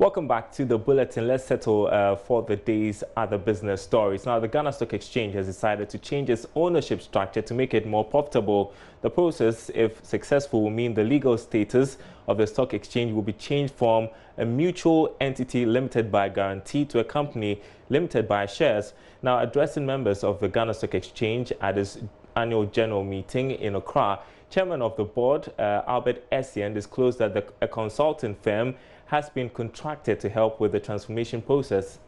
Welcome back to the bulletin. Let's settle for the day's other business stories. Now, the Ghana Stock Exchange has decided to change its ownership structure to make it more profitable. The process, if successful, will mean the legal status of the stock exchange will be changed from a mutual entity limited by guarantee to a company limited by shares. Now, addressing members of the Ghana Stock Exchange at its annual general meeting in Accra, Chairman of the board, Albert Essien, disclosed that a consulting firm has been contracted to help with the transformation process.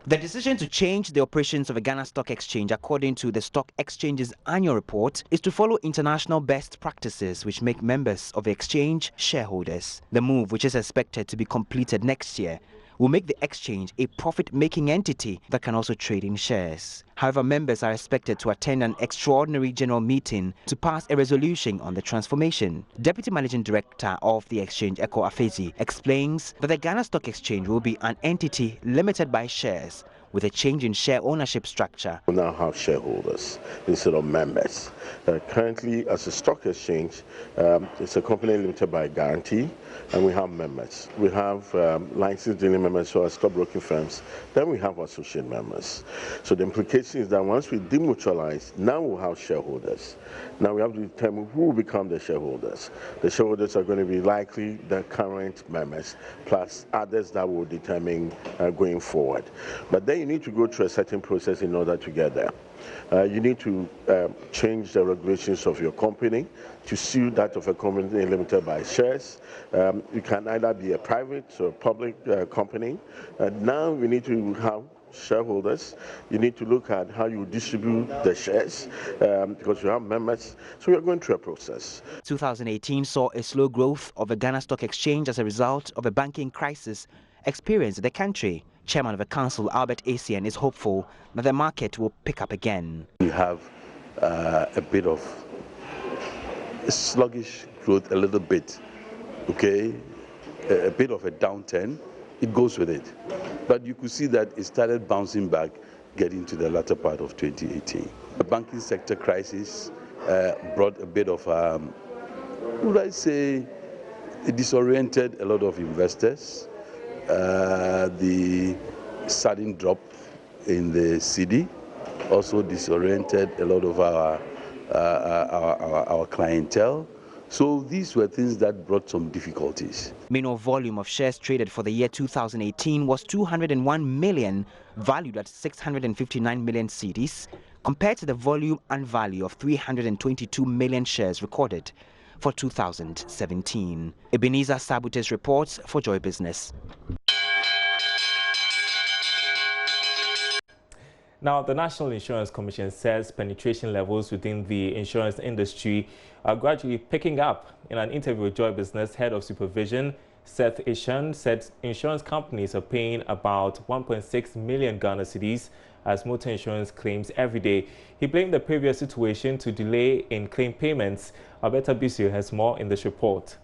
The decision to change the operations of the Ghana Stock Exchange, according to the Stock Exchange's annual report, is to follow international best practices which make members of the exchange shareholders. The move, which is expected to be completed next year, will make the exchange a profit-making entity that can also trade in shares. However, members are expected to attend an extraordinary general meeting to pass a resolution on the transformation. Deputy Managing Director of the exchange, Eko Afezi, explains that the Ghana Stock Exchange will be an entity limited by shares, with a change in share ownership structure. We now have shareholders instead of members. Currently, as a stock exchange, it's a company limited by guarantee, and we have members. We have licensed dealing members who are stockbroking firms. Then we have associate members. So the implication is that once we demutualize, now we'll have shareholders. Now we have to determine who will become the shareholders. The shareholders are going to be likely the current members, plus others that will determine going forward. But then you need to go through a certain process in order to get there. You need to change the regulations of your company to suit that of a company limited by shares. You can either be a private or public company. Now we need to have shareholders. You need to look at how you distribute the shares because you have members. So we are going through a process. 2018 saw a slow growth of the Ghana Stock Exchange as a result of a banking crisis experienced in the country. Chairman of the council, Albert Essien, is hopeful that the market will pick up again. We have a bit of sluggish growth, a little bit, okay, a bit of a downturn. It goes with it. But you could see that it started bouncing back getting to the latter part of 2018. The banking sector crisis brought a bit of, would I say, it disoriented a lot of investors. The sudden drop in the CD also disoriented a lot of our clientele. So these were things that brought some difficulties. Minimum volume of shares traded for the year 2018 was 201 million, valued at 659 million cedis, compared to the volume and value of 322 million shares recorded for 2017. Ebenezer Sabutes reports for Joy Business. Now, the National Insurance Commission says penetration levels within the insurance industry are gradually picking up. In an interview with Joy Business, Head of Supervision, Seth Ishan, said insurance companies are paying about 1.6 million Ghana cedis as motor insurance claims every day. He blamed the previous situation to delay in claim payments. Alberta Bisio has more in this report.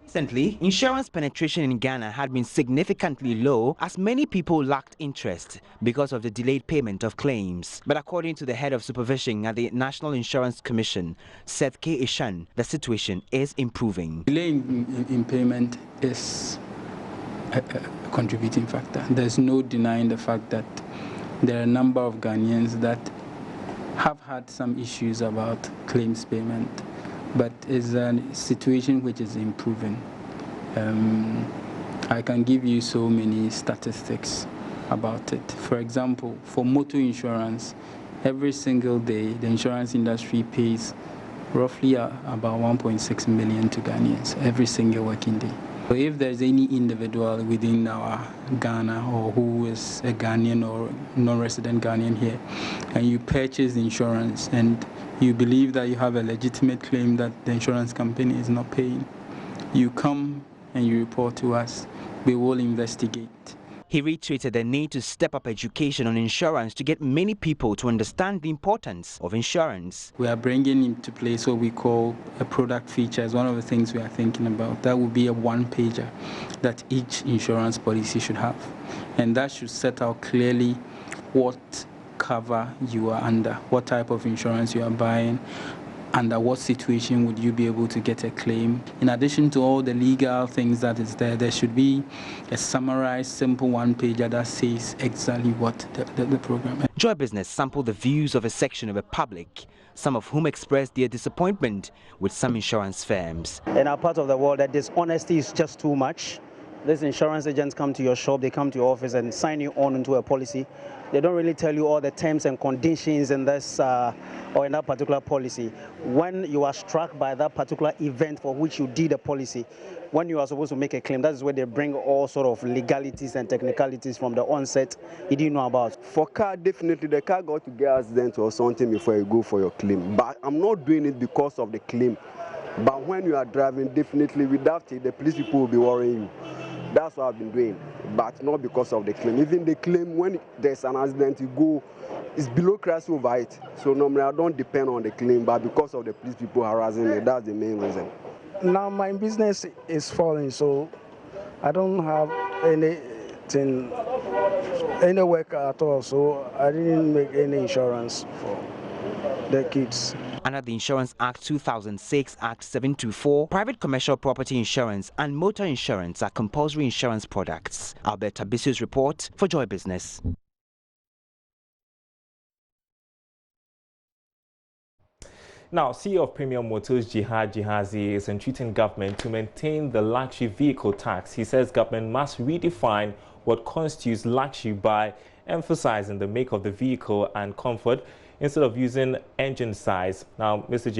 Recently, insurance penetration in Ghana had been significantly low as many people lacked interest because of the delayed payment of claims. But according to the head of supervision at the National Insurance Commission, Seth K. Ishan, the situation is improving. Delay in payment is a contributing factor. There's no denying the fact that there are a number of Ghanaians that have had some issues about claims payment, but it's a situation which is improving. I can give you so many statistics about it. For example, for motor insurance, every single day the insurance industry pays roughly about 1.6 million to Ghanaians every single working day. So if there's any individual within our Ghana or who is a Ghanaian or non-resident Ghanaian here, and you purchase insurance and you believe that you have a legitimate claim that the insurance company is not paying, you come and you report to us. We will investigate. He reiterated the need to step up education on insurance to get many people to understand the importance of insurance. We are bringing into place what we call a product feature as one of the things we are thinking about. That will be a one-pager that each insurance policy should have. And that should set out clearly what cover you are under, what type of insurance you are buying, under what situation would you be able to get a claim. In addition to all the legal things that is there, there should be a summarized, simple one-pager that says exactly what the program is. Joy Business sampled the views of a section of the public, some of whom expressed their disappointment with some insurance firms. In our part of the world, that dishonesty is just too much. These insurance agents come to your shop, they come to your office and sign you on into a policy. They don't really tell you all the terms and conditions in this or in that particular policy. When you are struck by that particular event for which you did a policy, when you are supposed to make a claim, that is where they bring all sort of legalities and technicalities from the onset you didn't know about. For car, definitely the car got to get accident or something before you go for your claim. But I'm not doing it because of the claim. But when you are driving, definitely without it, the police people will be worrying you. That's what I've been doing, but not because of the claim. Even the claim, when there's an accident, you go, it's bureaucracy over it. So normally I don't depend on the claim, but because of the police people harassing me, that's the main reason. Now my business is falling, so I don't have anything, any work at all, so I didn't make any insurance for the kids. Under the Insurance Act 2006, Act 724, private commercial property insurance and motor insurance are compulsory insurance products. Albert Abisiu's report for Joy Business. Now, CEO of Premium Motors Jihad Jihazi is entreating government to maintain the luxury vehicle tax. He says government must redefine what constitutes luxury by emphasizing the make of the vehicle and comfort instead of using engine size. Now, Mr.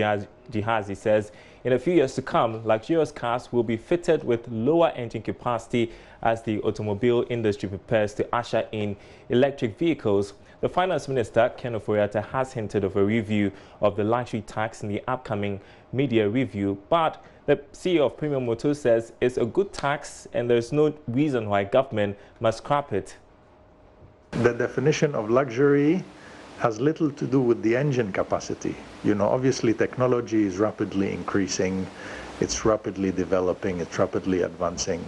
Jihazi says in a few years to come, luxurious cars will be fitted with lower engine capacity as the automobile industry prepares to usher in electric vehicles. The Finance Minister, Ken Ofori-Atta, has hinted of a review of the luxury tax in the upcoming media review, but the CEO of Premium Motors says it's a good tax and there's no reason why government must scrap it. The definition of luxury has little to do with the engine capacity. You know, obviously technology is rapidly increasing, it's rapidly developing, it's rapidly advancing.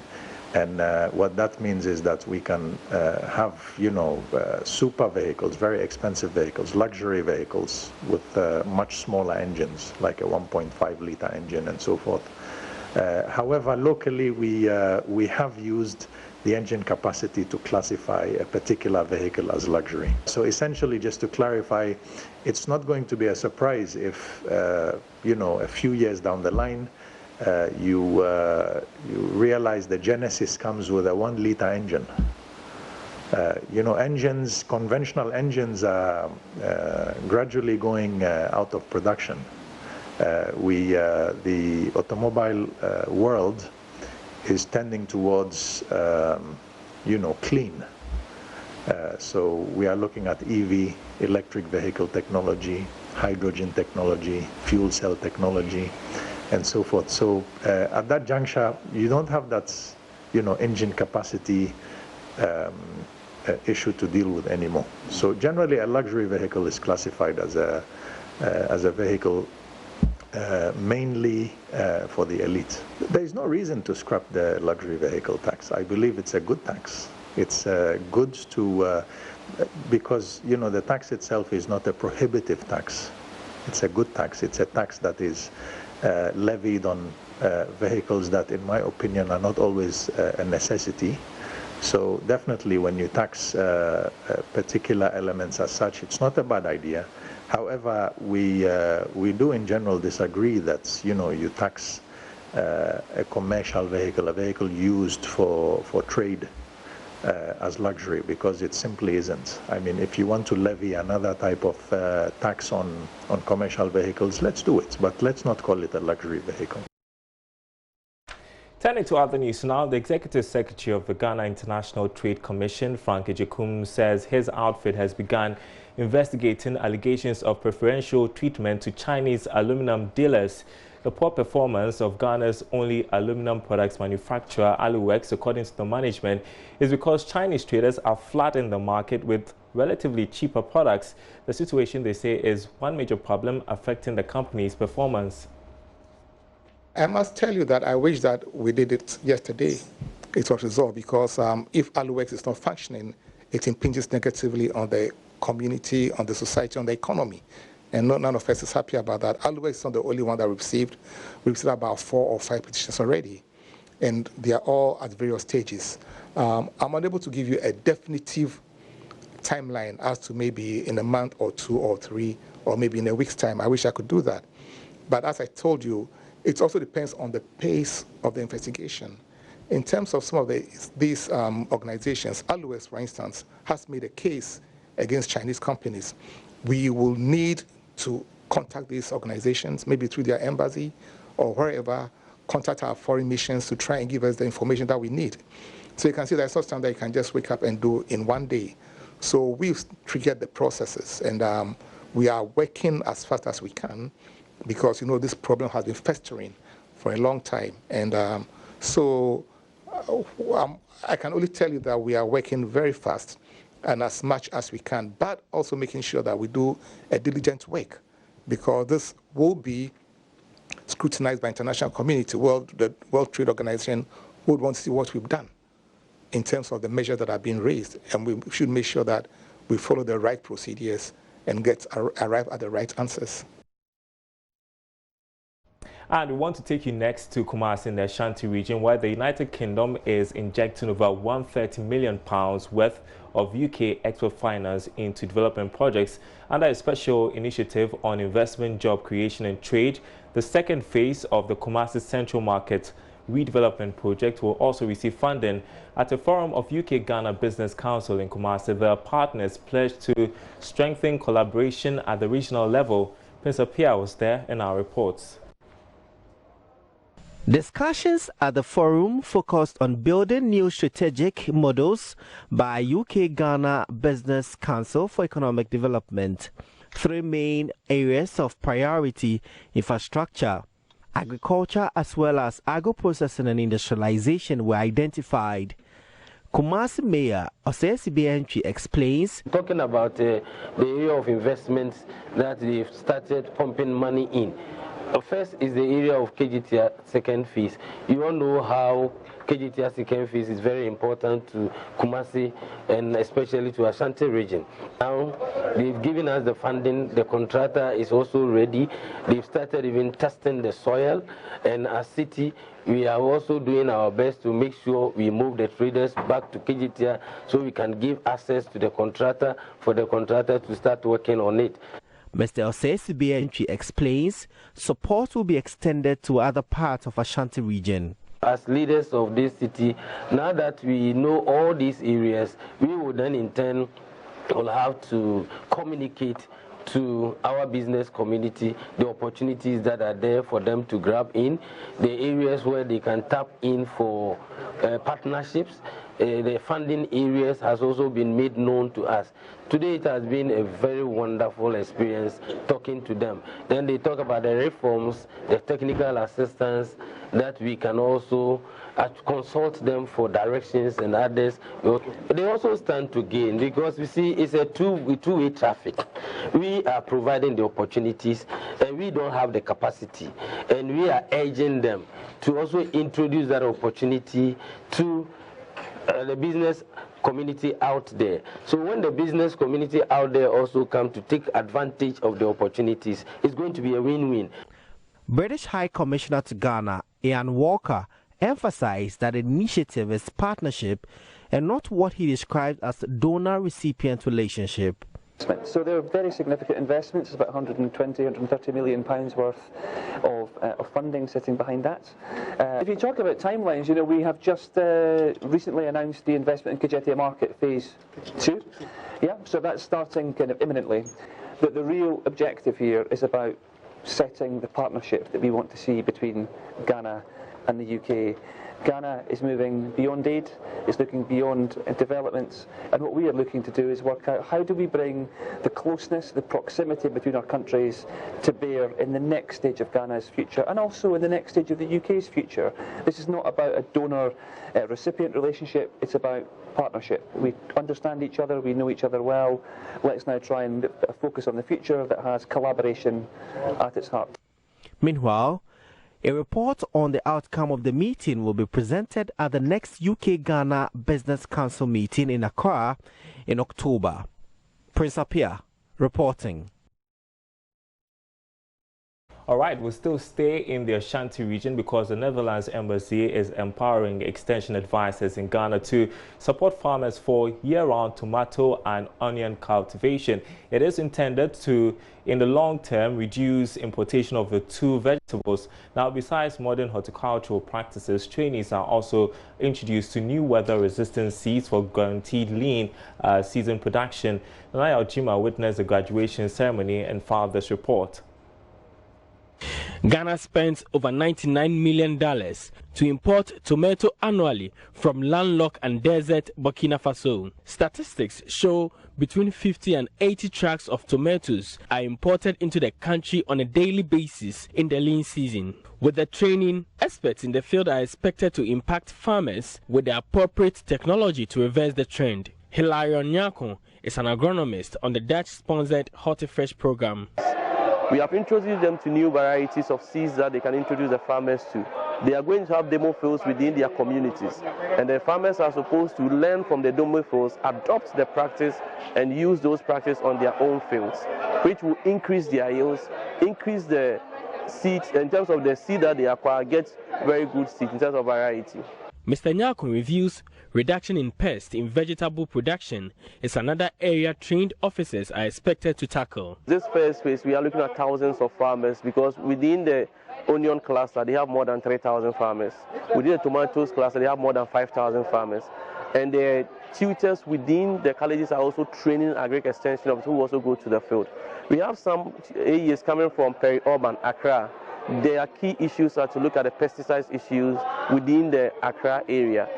And what that means is that we can have, you know, super vehicles, very expensive vehicles, luxury vehicles with much smaller engines, like a 1.5 liter engine and so forth. However, locally we have used the engine capacity to classify a particular vehicle as luxury. So essentially, just to clarify, it's not going to be a surprise if, you know, a few years down the line, you realize the Genesis comes with a 1 liter engine. You know, engines, conventional engines are gradually going out of production. The automobile world is tending towards, you know, clean. So we are looking at EV, electric vehicle technology, hydrogen technology, fuel cell technology, and so forth. So at that juncture, you don't have that, you know, engine capacity issue to deal with anymore. So generally, a luxury vehicle is classified as a vehicle mainly for the elite. There is no reason to scrap the luxury vehicle tax. I believe it's a good tax. It's good to, because, you know, the tax itself is not a prohibitive tax. It's a good tax. It's a tax that is levied on vehicles that, in my opinion, are not always a necessity. So definitely when you tax particular elements as such, it's not a bad idea. However, we do in general disagree that, you know, you tax a commercial vehicle, a vehicle used for trade as luxury, because it simply isn't. I mean, if you want to levy another type of tax on commercial vehicles, let's do it, but let's not call it a luxury vehicle. Turning to other news now, the Executive Secretary of the Ghana International Trade Commission, Frank Ejekum, says his outfit has begun investigating allegations of preferential treatment to Chinese aluminum dealers. The poor performance of Ghana's only aluminum products manufacturer, Aluwex, according to the management, is because Chinese traders are flooding the market with relatively cheaper products. The situation, they say, is one major problem affecting the company's performance. I must tell you that I wish that we did it yesterday. It was resolved, because if Aluwex is not functioning, it impinges negatively on the community, on the society, on the economy. and none of us is happy about that. Aluwex is not the only one that we received. We received about 4 or 5 petitions already, and they are all at various stages. I'm unable to give you a definitive timeline as to maybe in a month or 2 or 3 or maybe in a week's time. I wish I could do that. But as I told you, it also depends on the pace of the investigation. In terms of some of these organizations, Aluwex, for instance, has made a case against Chinese companies. We will need to contact these organizations, maybe through their embassy or wherever, contact our foreign missions to try and give us the information that we need. So you can see that's not something that you can just wake up and do in one day. So we've triggered the processes, and we are working as fast as we can because, you know, this problem has been festering for a long time. And I can only tell you that we are working very fast and as much as we can, but also making sure that we do a diligent work, because this will be scrutinized by international community. The World Trade Organization would want to see what we've done in terms of the measures that are being raised, and we should make sure that we follow the right procedures and arrive at the right answers. And we want to take you next to Kumasi in the Ashanti region, where the United Kingdom is injecting over £130 million worth of UK export finance into development projects under a special initiative on investment, job creation and trade. The second phase of the Kumasi Central Market redevelopment project will also receive funding. At a forum of UK-Ghana Business Council in Kumasi, the partners pledged to strengthen collaboration at the regional level. Prince Apia was there in our reports. Discussions at the forum focused on building new strategic models by UK-Ghana Business Council for Economic Development. 3 main areas of priority: infrastructure, agriculture, as well as agro-processing and industrialization were identified. Kumasi Mayor Osesi Entry explains. Talking about the area of investments that they've started pumping money in. First is the area of KGTR second phase. You all know how KGTR second phase is very important to Kumasi and especially to Ashanti region. Now they've given us the funding, the contractor is also ready. They've started even testing the soil, and as city we are also doing our best to make sure we move the traders back to KGTR so we can give access to the contractor for the contractor to start working on it. Mr. Osesi Entry explains support will be extended to other parts of Ashanti region. As leaders of this city, now that we know all these areas, we will then in turn will have to communicate to our business community the opportunities that are there for them to grab in, the areas where they can tap in for partnerships. The funding areas has also been made known to us. Today it has been a very wonderful experience talking to them. Then they talk about the reforms, the technical assistance that we can also consult them for directions and others. They also stand to gain because we see it's a two-way traffic. We are providing the opportunities and we don't have the capacity, and we are urging them to also introduce that opportunity to the business community out there. So when the business community out there also come to take advantage of the opportunities, it's going to be a win-win. British High Commissioner to Ghana, Ian Walker, emphasized that the initiative is partnership and not what he described as donor-recipient relationship. So there are very significant investments, about 120, 130 million pounds worth of funding sitting behind that. If you talk about timelines, you know, we have just recently announced the investment in Kajetia Market Phase 2. Yeah, so that's starting kind of imminently. But the real objective here is about setting the partnership that we want to see between Ghana and the UK. Ghana is moving beyond aid, it's looking beyond developments, and what we are looking to do is work out how do we bring the closeness, the proximity between our countries to bear in the next stage of Ghana's future and also in the next stage of the UK's future. This is not about a donor-recipient relationship, it's about partnership. We understand each other, we know each other well. Let's now try and focus on the future that has collaboration at its heart. Meanwhile, a report on the outcome of the meeting will be presented at the next UK-Ghana Business Council meeting in Accra in October. Prince Apia reporting. All right, we'll still stay in the Ashanti region because the Netherlands Embassy is empowering extension advisors in Ghana to support farmers for year-round tomato and onion cultivation. It is intended to, in the long term, reduce importation of the two vegetables. Now, besides modern horticultural practices, trainees are also introduced to new weather-resistant seeds for guaranteed lean season production. Naya Ojima witnessed the graduation ceremony and filed this report. Ghana spends over $99 million to import tomato annually from landlocked and desert Burkina Faso. Statistics show between 50 and 80 trucks of tomatoes are imported into the country on a daily basis in the lean season. With the training, experts in the field are expected to impact farmers with the appropriate technology to reverse the trend. Hilarion Nyako is an agronomist on the Dutch-sponsored HortiFresh program. We have introduced them to new varieties of seeds that they can introduce the farmers to. They are going to have demo fields within their communities, and the farmers are supposed to learn from the demo fields, adopt the practice, and use those practices on their own fields, which will increase their yields, increase the seeds in terms of the seed that they acquire, get very good seed in terms of variety. Mr. Nyako reviews reduction in pests in vegetable production is another area trained officers are expected to tackle. This first phase, we are looking at thousands of farmers because within the onion cluster, they have more than 3,000 farmers. Within the tomatoes cluster, they have more than 5,000 farmers. And the tutors within the colleges are also training agri-extension officers who also go to the field. We have some AEs coming from peri-urban, Accra. Their key issues are to look at the pesticides issues within the Accra area,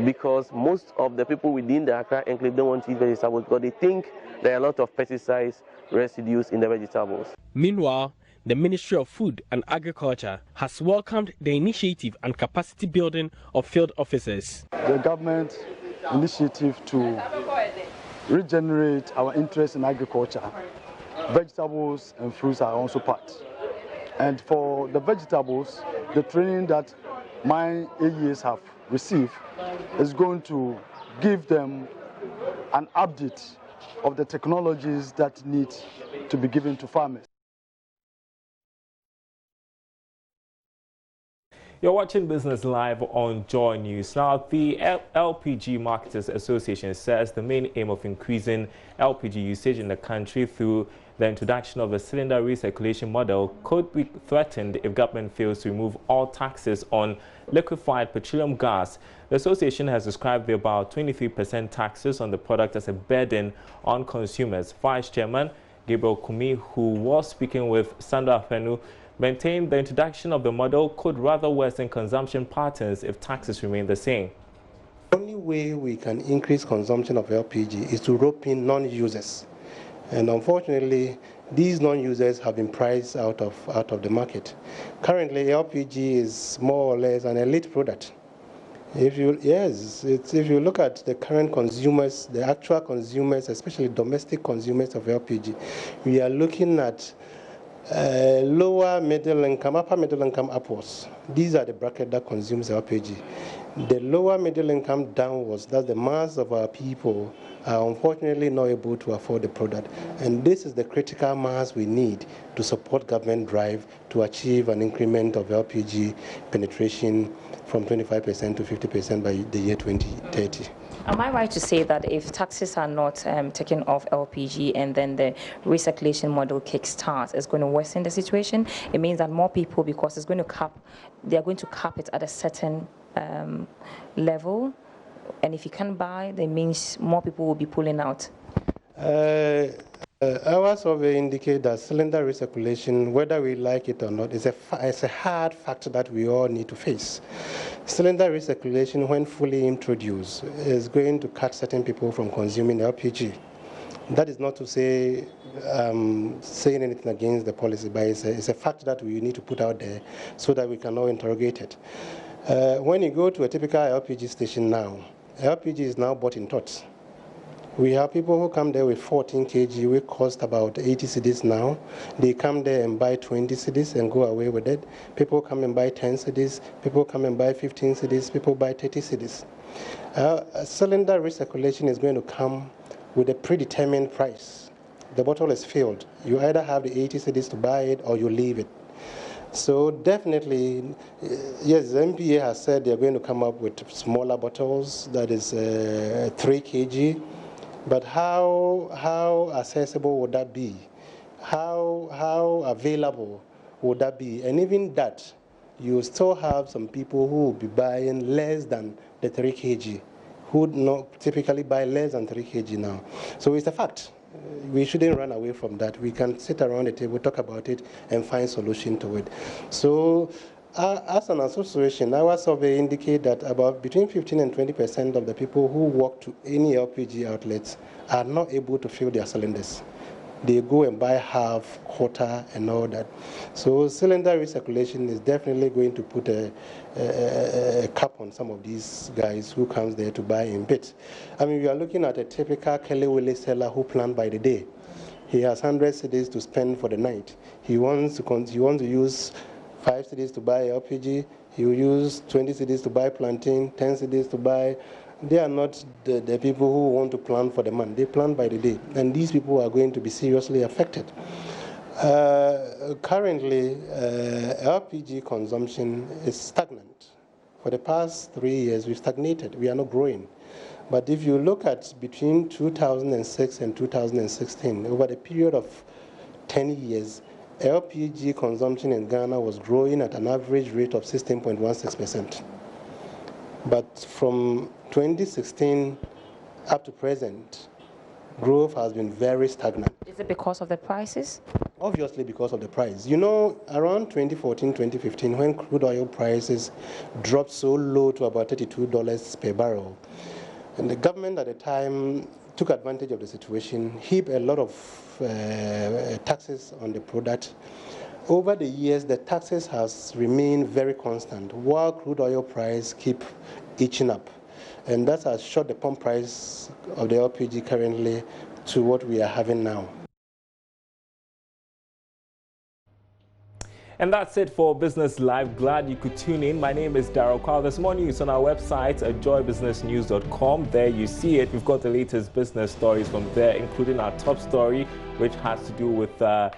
because most of the people within the Accra enclave don't want to eat vegetables because they think there are a lot of pesticides residues in the vegetables. Meanwhile, the Ministry of Food and Agriculture has welcomed the initiative and capacity building of field officers. The government initiative to regenerate our interest in agriculture, vegetables and fruits are also part. And for the vegetables, the training that my AEs have received is going to give them an update of the technologies that need to be given to farmers. You're watching Business Live on JoyNews. Now, the LPG Marketers Association says the main aim of increasing LPG usage in the country through the introduction of a cylinder recirculation model could be threatened if government fails to remove all taxes on liquefied petroleum gas. The association has described the about 23% taxes on the product as a burden on consumers. Vice Chairman Gabriel Kumi, who was speaking with Sandra Afenu, maintained the introduction of the model could rather worsen consumption patterns if taxes remain the same. The only way we can increase consumption of LPG is to rope in non-users. And unfortunately, these non-users have been priced out of the market. Currently, LPG is more or less an elite product. If you look at the current consumers, the actual consumers, especially domestic consumers of LPG, we are looking at lower middle income, upper middle income upwards. These are the bracket that consumes LPG. The lower middle income downwards, that the mass of our people are unfortunately not able to afford the product. And this is the critical mass we need to support government drive to achieve an increment of LPG penetration from 25% to 50% by the year 2030. Am I right to say that if taxes are not taken off LPG and then the recirculation model kickstarts, it's going to worsen the situation? It means that more people, because it's going to cap, they are going to cap it at a certain level, and if you can't buy, that means more people will be pulling out. Our survey indicates that cylinder recirculation, whether we like it or not, is a hard factor that we all need to face. Cylinder recirculation, when fully introduced, is going to cut certain people from consuming LPG. That is not to say saying anything against the policy, but it's a fact that we need to put out there so that we can all interrogate it. When you go to a typical LPG station now, LPG is now bought in tots. We have people who come there with 14 kg, which cost about 80 cedis now. They come there and buy 20 cedis and go away with it. People come and buy 10 cedis. People come and buy 15 cedis. People buy 30 cedis. Cylinder recirculation is going to come with a predetermined price. The bottle is filled. You either have the 80 cedis to buy it or you leave it. So definitely, yes, the MPA has said they're going to come up with smaller bottles, that is 3 kg. But how accessible would that be? How available would that be? And even that, you still have some people who will be buying less than the 3 kg, who would not typically buy less than 3 kg now. So it's a fact. We shouldn't run away from that. We can sit around the table, talk about it, and find solution to it. So as an association, our survey indicates that about between 15 and 20% of the people who walk to any LPG outlets are not able to fill their cylinders. They go and buy half, quarter, and all that. So cylinder recirculation is definitely going to put a cap on some of these guys who comes there to buy in bits. I mean, we are looking at a typical Kelly Willie seller who planned by the day. He has 100 cedis to spend for the night. He wants to use 5 cedis to buy LPG. He will use 20 cedis to buy plantain, 10 cedis to buy. They are not the people who want to plan for the month. They plan by the day. And these people are going to be seriously affected. Currently, LPG consumption is stagnant. For the past 3 years, we've stagnated. We are not growing. But if you look at between 2006 and 2016, over the period of 10 years, LPG consumption in Ghana was growing at an average rate of 16.16%. But from 2016 up to present, growth has been very stagnant. Is it because of the prices? Obviously because of the price. You know, around 2014, 2015, when crude oil prices dropped so low to about $32 per barrel, and the government at the time took advantage of the situation, heaped a lot of taxes on the product. Over the years, the taxes has remained very constant, while crude oil price keep inching up. And that has shot the pump price of the LPG currently to what we are having now. And that's it for Business Live. Glad you could tune in. My name is Darryl Kwao. There's more news on our website at joybusinessnews.com. There you see it. We've got the latest business stories from there, including our top story, which has to do with the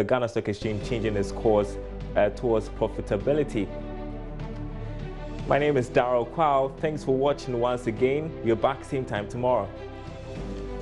Ghana Stock Exchange changing its course towards profitability. My name is Darryl Kwao. Thanks for watching once again. We're back same time tomorrow.